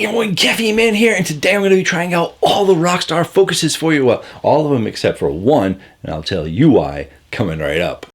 everyone, Caffeine Man here, and today I'm going to be trying out all the Rockstar Focuses for you. Well, all of them except for one, and I'll tell you why coming right up.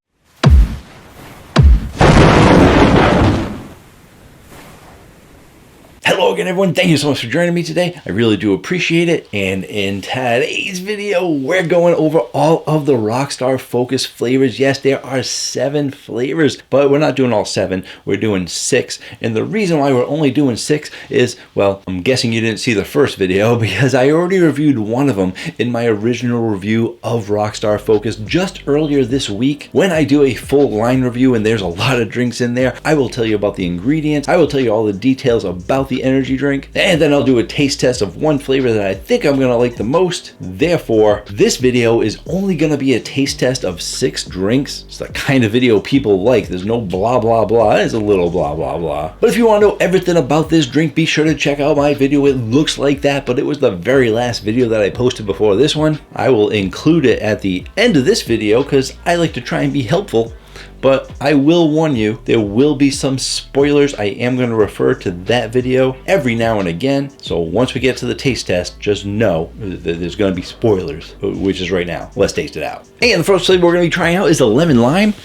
Hello again, everyone. Thank you so much for joining me today. I really do appreciate it. And in today's video, we're going over all of the Rockstar Focus flavors. Yes, there are 7 flavors, but we're not doing all 7. We're doing 6. And the reason why we're only doing 6 is, well, I'm guessing you didn't see the first video because I already reviewed one of them in my original review of Rockstar Focus just earlier this week. When I do a full line review and there's a lot of drinks in there, I will tell you about the ingredients. I will tell you all the details about the energy drink, and then I'll do a taste test of one flavor that I think I'm gonna like the most. Therefore, this video is only gonna be a taste test of 6 drinks. It's the kind of video people like. There's no blah blah blah. It's a little blah blah blah. But if you want to know everything about this drink, be sure to check out my video. It looks like that, but it was the very last video that I posted before this one. I will include it at the end of this video because I like to try and be helpful. But I will warn you, there will be some spoilers. I am going to refer to that video every now and again. So once we get to the taste test, just know that there's going to be spoilers, which is right now. Let's taste it out. And the first flavor we're going to be trying out is the lemon lime.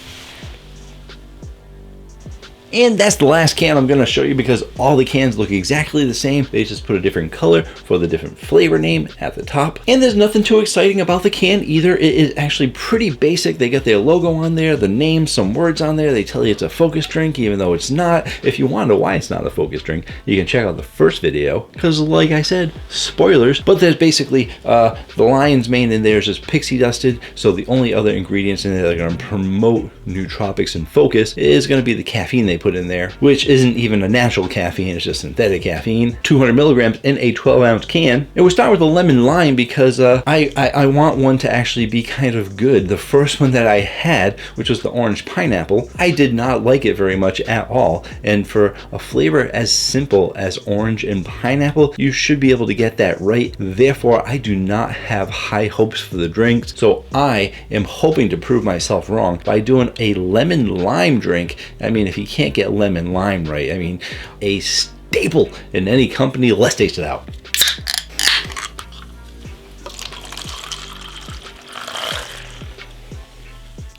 And that's the last can I'm going to show you because all the cans look exactly the same. They just put a different color for the different flavor name at the top. And there's nothing too exciting about the can either. It is actually pretty basic. They got their logo on there, the name, some words on there. They tell you it's a Focus drink, even though it's not. If you want to know why it's not a Focus drink, you can check out the first video because, like I said, spoilers. But there's basically the lion's mane in there is just pixie dusted. So the only other ingredients in there that are going to promote nootropics and focus is going to be the caffeine they put in there, which isn't even a natural caffeine, it's just synthetic caffeine. 200 milligrams in a 12-ounce can. And we're starting with the lemon lime because I want one to actually be kind of good. The first one that I had, which was the orange pineapple, I did not like it very much at all. And for a flavor as simple as orange and pineapple, you should be able to get that right. Therefore, I do not have high hopes for the drinks. So I am hoping to prove myself wrong by doing a lemon lime drink. I mean, if you can't get lemon lime right, I mean, a staple in any company. Let's taste it out.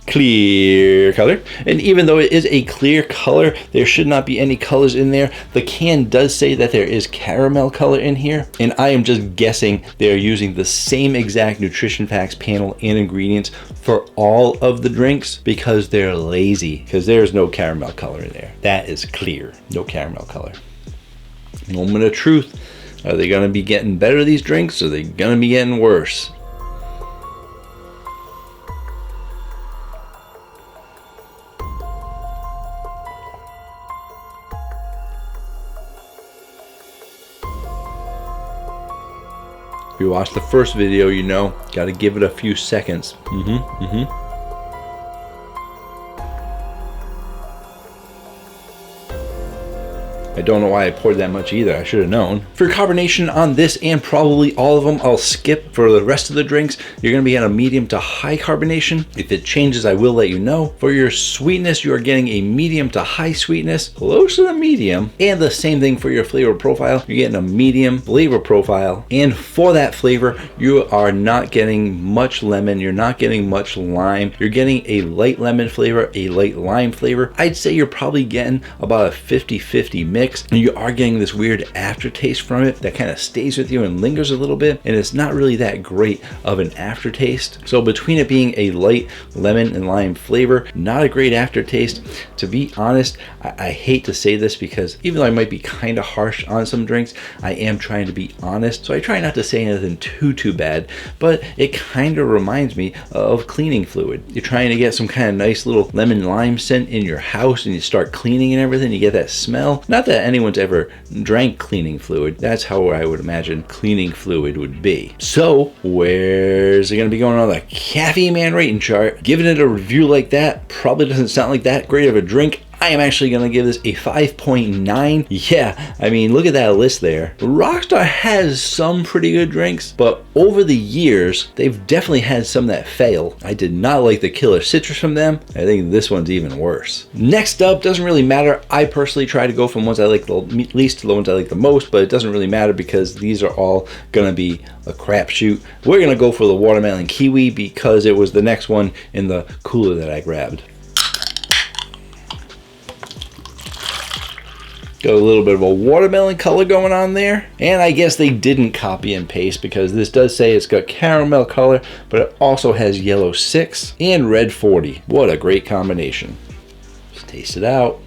Clear color, and even though it is a clear color, there should not be any colors in there. The can does say that there is caramel color in here, and I am just guessing they're using the same exact nutrition facts panel and ingredients for all of the drinks because they're lazy, because there's no caramel color in there. That is clear, no caramel color. Moment of truth. Are they going to be getting better, these drinks, or are they going to be getting worse? If you watched the first video, you know, got to give it a few seconds. I don't know why I poured that much either. I should have known. For carbonation on this and probably all of them, I'll skip for the rest of the drinks. You're going to be at a medium to high carbonation. If it changes, I will let you know. For your sweetness, you are getting a medium to high sweetness, close to the medium. And the same thing for your flavor profile. You're getting a medium flavor profile. And for that flavor, you are not getting much lemon. You're not getting much lime. You're getting a light lemon flavor, a light lime flavor. I'd say you're probably getting about a 50-50 mix. And you are getting this weird aftertaste from it that kind of stays with you and lingers a little bit, and it's not really that great of an aftertaste. So between it being a light lemon and lime flavor, not a great aftertaste. To be honest, I hate to say this because even though I might be kind of harsh on some drinks, I am trying to be honest. So I try not to say anything too bad, but it kind of reminds me of cleaning fluid. You're trying to get some kind of nice little lemon lime scent in your house and you start cleaning and everything, you get that smell. Not that anyone's ever drank cleaning fluid. That's how I would imagine cleaning fluid would be. So where's it going to be going on the Caffeine Man rating chart? Giving it a review like that probably doesn't sound like that great of a drink. I am actually going to give this a 5.9. Yeah, I mean, look at that list there. Rockstar has some pretty good drinks, but over the years, they've definitely had some that fail. I did not like the Killer Citrus from them. I think this one's even worse. Next up, doesn't really matter. I personally try to go from ones I like the least to the ones I like the most, but it doesn't really matter because these are all going to be a crapshoot. We're going to go for the watermelon kiwi because it was the next one in the cooler that I grabbed. Got a little bit of a watermelon color going on there. And I guess they didn't copy and paste because this does say it's got caramel color, but it also has yellow 6 and red 40. What a great combination. Let's taste it out.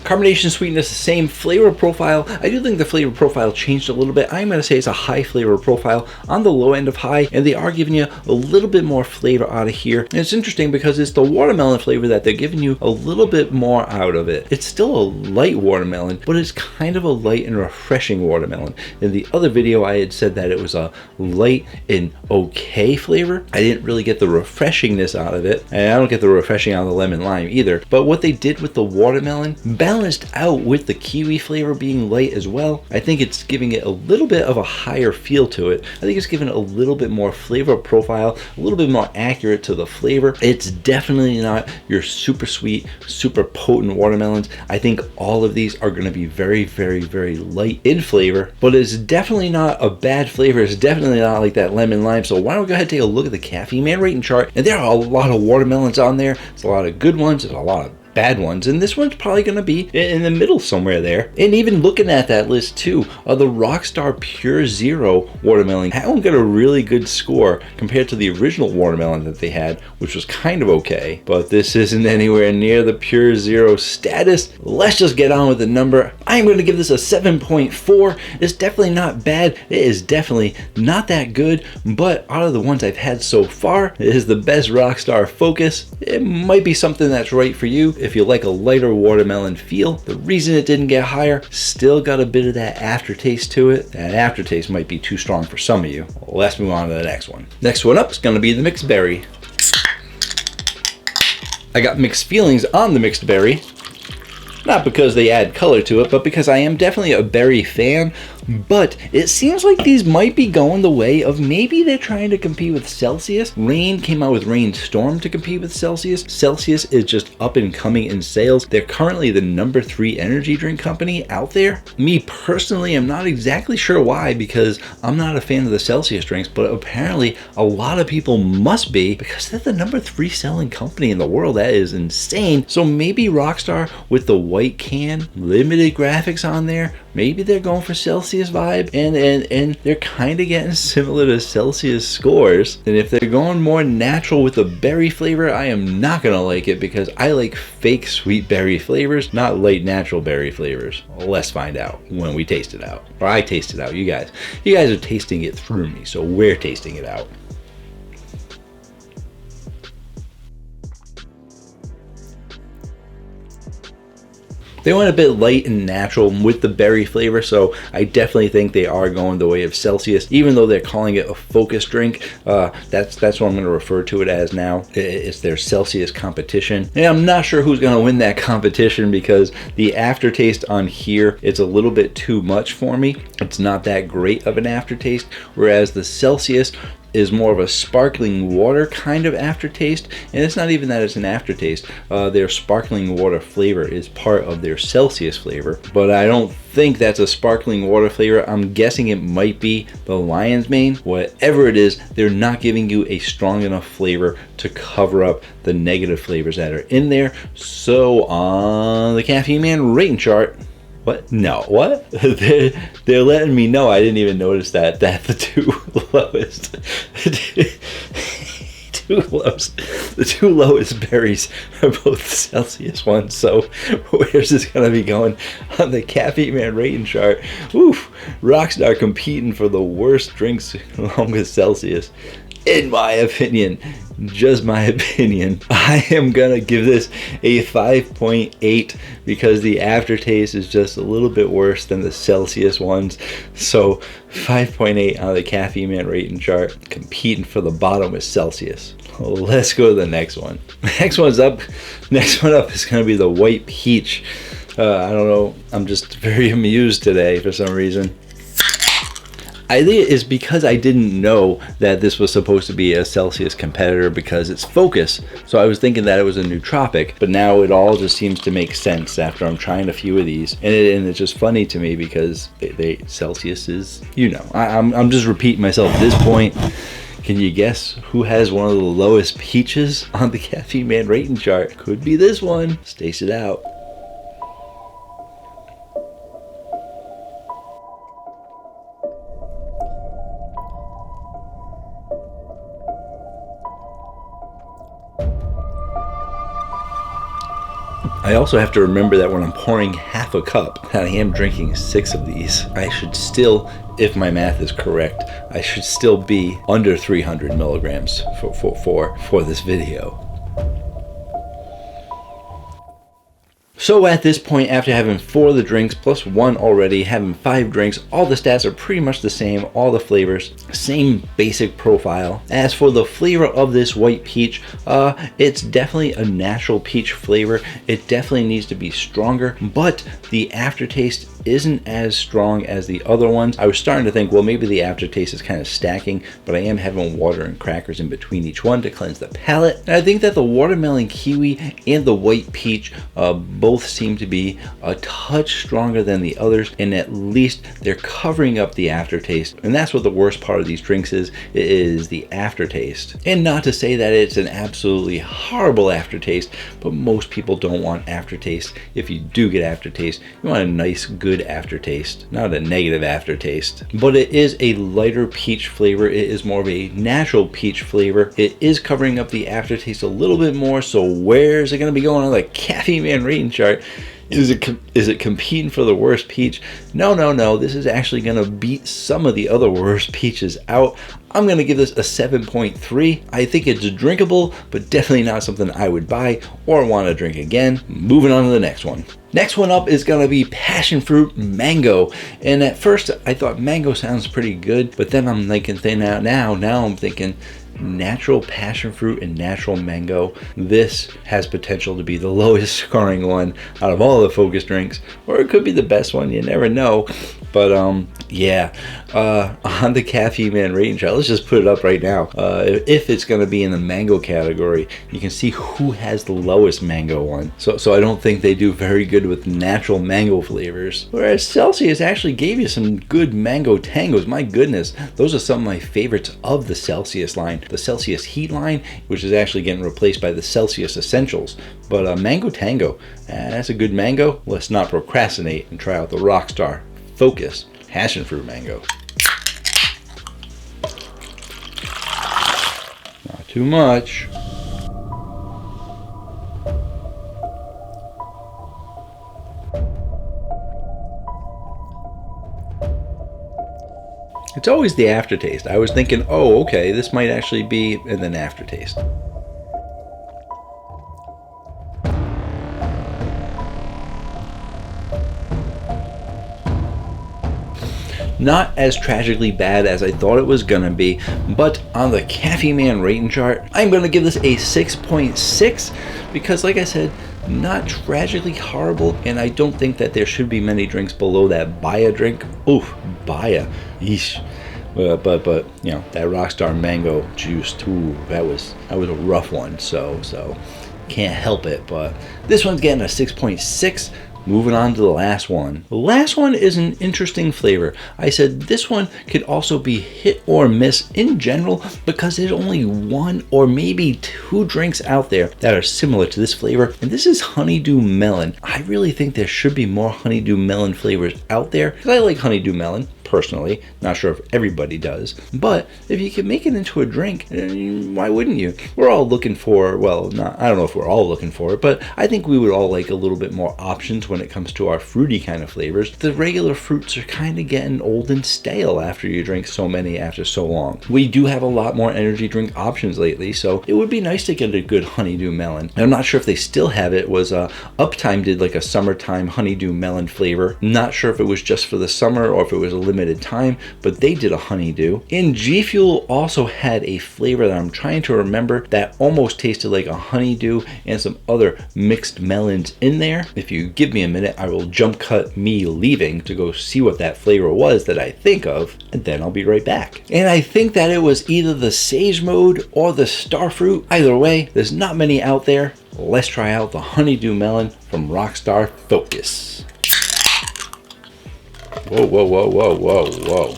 Carbonation, sweetness, the same. Flavor profile, I do think the flavor profile changed a little bit. I'm going to say it's a high flavor profile on the low end of high, and they are giving you a little bit more flavor out of here. And it's interesting because it's the watermelon flavor that they're giving you a little bit more out of it. It's still a light watermelon, but it's kind of a light and refreshing watermelon. In the other video, I had said that it was a light and okay flavor. I didn't really get the refreshingness out of it, and I don't get the refreshing out of the lemon lime either. But what they did with the watermelon, balanced out with the kiwi flavor being light as well. I think it's giving it a little bit of a higher feel to it. I think it's giving it a little bit more flavor profile, a little bit more accurate to the flavor. It's definitely not your super sweet, super potent watermelons. I think all of these are going to be very, very, very light in flavor, but it's definitely not a bad flavor. It's definitely not like that lemon lime. So why don't we go ahead and take a look at the Caffeine Man rating chart? And there are a lot of watermelons on there. It's a lot of good ones. There's a lot of bad ones, and this one's probably going to be in the middle somewhere there. And even looking at that list too, the Rockstar Pure Zero watermelon, that one got a really good score compared to the original watermelon that they had, which was kind of okay, but this isn't anywhere near the Pure Zero status. Let's just get on with the number. I'm going to give this a 7.4. It's definitely not bad. It is definitely not that good, but out of the ones I've had so far, it is the best Rockstar Focus. It might be something that's right for you if you like a lighter watermelon feel. The reason it didn't get higher, still got a bit of that aftertaste to it. That aftertaste might be too strong for some of you. Let's move on to the next one. Next one up is going to be the mixed berry. I got mixed feelings on the mixed berry. Not because they add color to it, but because I am definitely a berry fan. But it seems like these might be going the way of maybe they're trying to compete with Celsius. Reign came out with Reign Storm to compete with Celsius. Celsius is just up and coming in sales. They're currently the #3 energy drink company out there. Me personally, I'm not exactly sure why, because I'm not a fan of the Celsius drinks, but apparently a lot of people must be, because they're the #3 selling company in the world. That is insane. So maybe Rockstar with the white can, limited graphics on there, maybe they're going for Celsius vibe, and they're kind of getting similar to Celsius scores. And if they're going more natural with the berry flavor, I am not gonna like it, because I like fake sweet berry flavors, not light natural berry flavors. Let's find out when we taste it out, or I taste it out. You guys are tasting it through me, so we're tasting it out. They went a bit light and natural with the berry flavor, so I definitely think they are going the way of Celsius, even though they're calling it a focus drink. That's what I'm going to refer to it as now. It's their Celsius competition. And I'm not sure who's going to win that competition, because the aftertaste on here, it's a little bit too much for me. It's not that great of an aftertaste, whereas the Celsius is more of a sparkling water kind of aftertaste, and it's not even that it's an aftertaste. Their sparkling water flavor is part of their Celsius flavor, but I don't think that's a sparkling water flavor. I'm guessing it might be the lion's mane. Whatever it is, they're not giving you a strong enough flavor to cover up the negative flavors that are in there. So on the Caffeine Man rating chart, what? No, what? They're letting me know. I didn't even notice that the two lowest berries are both Celsius ones. So where's this gonna be going on the Caffeine Man rating chart? Oof, Rockstar competing for the worst drinks along with Celsius. in my opinion, just my opinion, I am gonna give this a 5.8 because the aftertaste is just a little bit worse than the Celsius ones. So 5.8 on the Caffeine Man rating chart, competing for the bottom with Celsius. Let's go to the next one. Next one up is gonna be the white peach. I don't know, I'm just very amused today for some reason. I think it's because I didn't know that this was supposed to be a Celsius competitor because it's Focus. So I was thinking that it was a nootropic, but now it all just seems to make sense after I'm trying a few of these. And it's just funny to me because Celsius is, you know, I'm just repeating myself at this point. Can you guess who has one of the lowest peaches on the Caffeine Man rating chart? Could be this one. Stace it out. I also have to remember that when I'm pouring half a cup, that I am drinking 6 of these. I should still, if my math is correct, I should still be under 300 milligrams for this video. So at this point, after having 4 of the drinks plus 1 already, having 5 drinks, all the stats are pretty much the same, all the flavors, same basic profile. As for the flavor of this white peach, it's definitely a natural peach flavor. It definitely needs to be stronger, but the aftertaste isn't as strong as the other ones. I was starting to think, well, maybe the aftertaste is kind of stacking, but I am having water and crackers in between each one to cleanse the palate. And I think that the watermelon kiwi and the white peach both seem to be a touch stronger than the others, and at least they're covering up the aftertaste. And that's what the worst part of these drinks is the aftertaste. And not to say that it's an absolutely horrible aftertaste, but most people don't want aftertaste. If you do get aftertaste, you want a nice, good aftertaste, not a negative aftertaste. But it is a lighter peach flavor. It is more of a natural peach flavor. It is covering up the aftertaste a little bit more. So where's it going to be going on the Caffeine Man rating chart? Is it competing for the worst peach? No. This is actually going to beat some of the other worst peaches out. I'm going to give this a 7.3. I think it's drinkable, but definitely not something I would buy or want to drink again. Moving on to the next one. Next one up is going to be passion fruit mango. And at first I thought mango sounds pretty good, but then I'm thinking now I'm thinking natural passion fruit and natural mango. This has potential to be the lowest scoring one out of all the Focus drinks, or it could be the best one, you never know. But yeah, on the Caffeine Man rating chart, let's just put it up right now. If it's going to be in the mango category, you can see who has the lowest mango one. So I don't think they do very good with natural mango flavors. Whereas Celsius actually gave you some good mango tangos. My goodness, those are some of my favorites of the Celsius line. The Celsius Heat line, which is actually getting replaced by the Celsius Essentials. But Mango Tango, that's a good mango. Let's not procrastinate and try out the Rockstar Focus Passion Fruit Mango. Not too much. It's always the aftertaste. I was thinking, oh, okay, this might actually be, and then aftertaste. Not as tragically bad as I thought it was gonna be, but on the Caffeine Man rating chart, I'm gonna give this a 6.6 because, like I said, not tragically horrible, and I don't think that there should be many drinks below that Baya drink. Oof, Baya, yeesh. But you know, that Rockstar mango juice too, that was a rough one, so can't help it. But this one's getting a 6.6. Moving on to the last one. The last one is an interesting flavor. I said this one could also be hit or miss in general because there's only 1 or maybe 2 drinks out there that are similar to this flavor, and this is honeydew melon. I really think there should be more honeydew melon flavors out there because I like honeydew melon. personally. Not sure if everybody does, but if you can make it into a drink, why wouldn't you? We're all looking for, well, I don't know if we're all looking for it, but I think we would all like a little bit more options when it comes to our fruity kind of flavors. The regular fruits are kind of getting old and stale after you drink so many after so long. We do have a lot more energy drink options lately, so it would be nice to get a good honeydew melon. I'm not sure if they still have it. It was Uptime did like a summertime honeydew melon flavor. Not sure if it was just for the summer or if it was a limited time, but they did a honeydew. And G Fuel also had a flavor that I'm trying to remember that almost tasted like a honeydew and some other mixed melons in there. If you give me a minute, I will jump cut me leaving to go see what that flavor was that I think of, and then I'll be right back. And I think that it was either the Sage Mode or the Starfruit. Either way, there's not many out there. Let's try out the honeydew melon from Rockstar Focus. Whoa, whoa, whoa, whoa, whoa, whoa.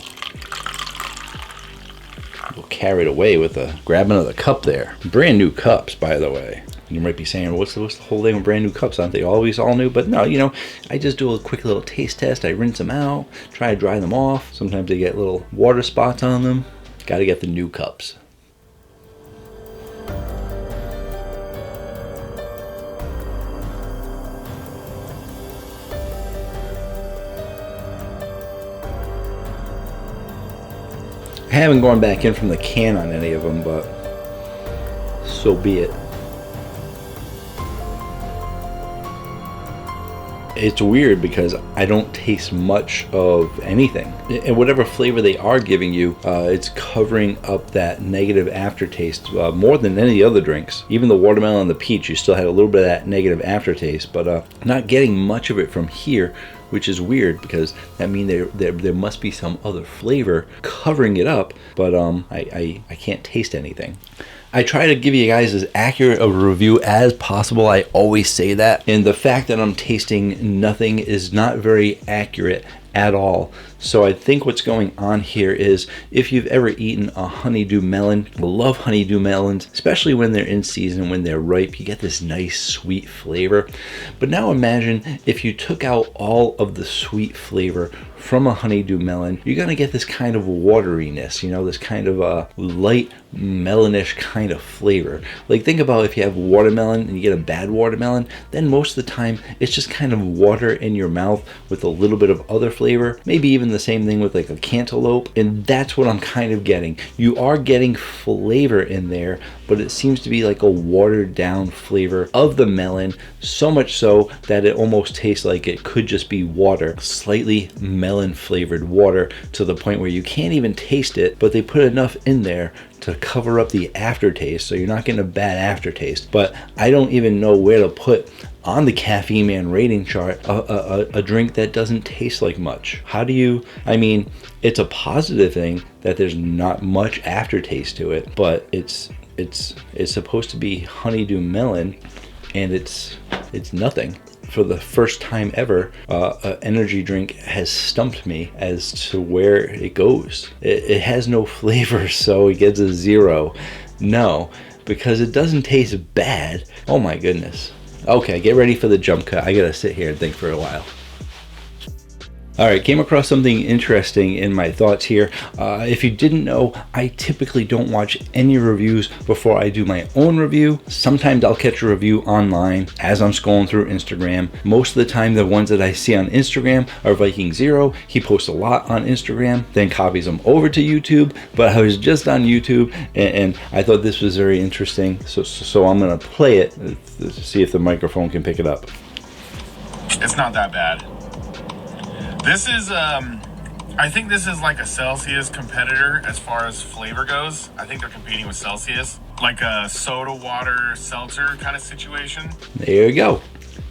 A little carried away with the grabbing of the cup there. Brand new cups, by the way. You might be saying, what's the whole thing with brand new cups? Aren't they always all new? But no, you know, I just do a quick little taste test. I rinse them out, try to dry them off. Sometimes they get little water spots on them. Got to get the new cups. I haven't gone back in from the can on any of them, but so be it. It's weird because I don't taste much of anything. And whatever flavor they are giving you, it's covering up that negative aftertaste more than any other drinks. Even the watermelon and the peach, you still had a little bit of that negative aftertaste, but not getting much of it from here, which is weird because that means there must be some other flavor covering it up, but I can't taste anything. I try to give you guys as accurate of a review as possible. I always say that. And the fact that I'm tasting nothing is not very accurate at all. So I think what's going on here is if you've ever eaten a honeydew melon, I love honeydew melons, especially when they're in season, when they're ripe, you get this nice sweet flavor. But now imagine if you took out all of the sweet flavor from a honeydew melon, you're gonna get this kind of wateriness, you know, this kind of light melonish kind of flavor. Like think about if you have watermelon and you get a bad watermelon, then most of the time it's just kind of water in your mouth with a little bit of other flavor, maybe even the same thing with like a cantaloupe, and that's what I'm kind of getting. You are getting flavor in there, but it seems to be like a watered down flavor of the melon, so much so that it almost tastes like it could just be water, slightly melon flavored water, to the point where you can't even taste it, but they put enough in there to cover up the aftertaste, so you're not getting a bad aftertaste. But I don't even know where to put on the Caffeine Man rating chart a drink that doesn't taste like much. How do you, I mean, it's a positive thing that there's not much aftertaste to it, but it's supposed to be honeydew melon, and it's nothing. For the first time ever, an energy drink has stumped me as to where it goes. It has no flavor, so it gets a 0. No, because it doesn't taste bad. Oh my goodness. Okay, get ready for the jump cut. I gotta sit here and think for a while. All right, came across something interesting in my thoughts here. If you didn't know, I typically don't watch any reviews before I do my own review. Sometimes I'll catch a review online as I'm scrolling through Instagram. Most of the time, the ones that I see on Instagram are Viking Zero. He posts a lot on Instagram, then copies them over to YouTube. But I was just on YouTube, and I thought this was very interesting. So I'm gonna play it to see if the microphone can pick it up. It's not that bad. This is, I think this is like a Celsius competitor as far as flavor goes. I think they're competing with Celsius. Like a soda water seltzer kind of situation. There you go.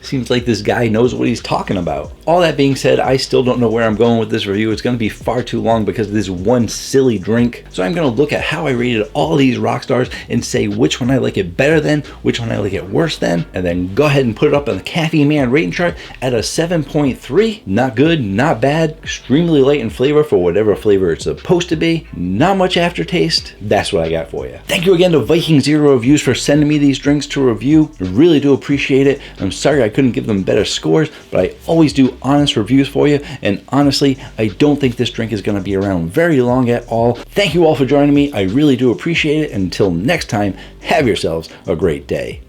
Seems like this guy knows what he's talking about. All that being said, I still don't know where I'm going with this review. It's going to be far too long because of this one silly drink. So I'm going to look at how I rated all these Rockstars and say which one I like it better than, which one I like it worse than, and then go ahead and put it up on the Caffeine Man rating chart at a 7.3. Not good, not bad, extremely light in flavor for whatever flavor it's supposed to be. Not much aftertaste. That's what I got for you. Thank you again to Viking Zero Reviews for sending me these drinks to review. I really do appreciate it. I'm sorry I couldn't give them better scores, but I always do honest reviews for you. And honestly, I don't think this drink is going to be around very long at all. Thank you all for joining me. I really do appreciate it. Until next time, have yourselves a great day.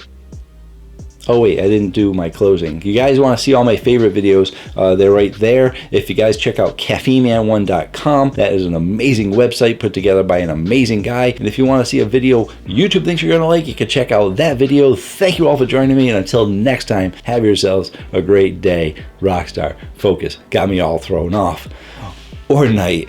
Oh wait, I didn't do my closing. You guys want to see all my favorite videos, they're right there. If you guys check out caffeineman1.com, that is an amazing website put together by an amazing guy. And if you want to see a video YouTube thinks you're going to like, you can check out that video. Thank you all for joining me, and until next time, have yourselves a great day. Rockstar Focus got me all thrown off. Or night.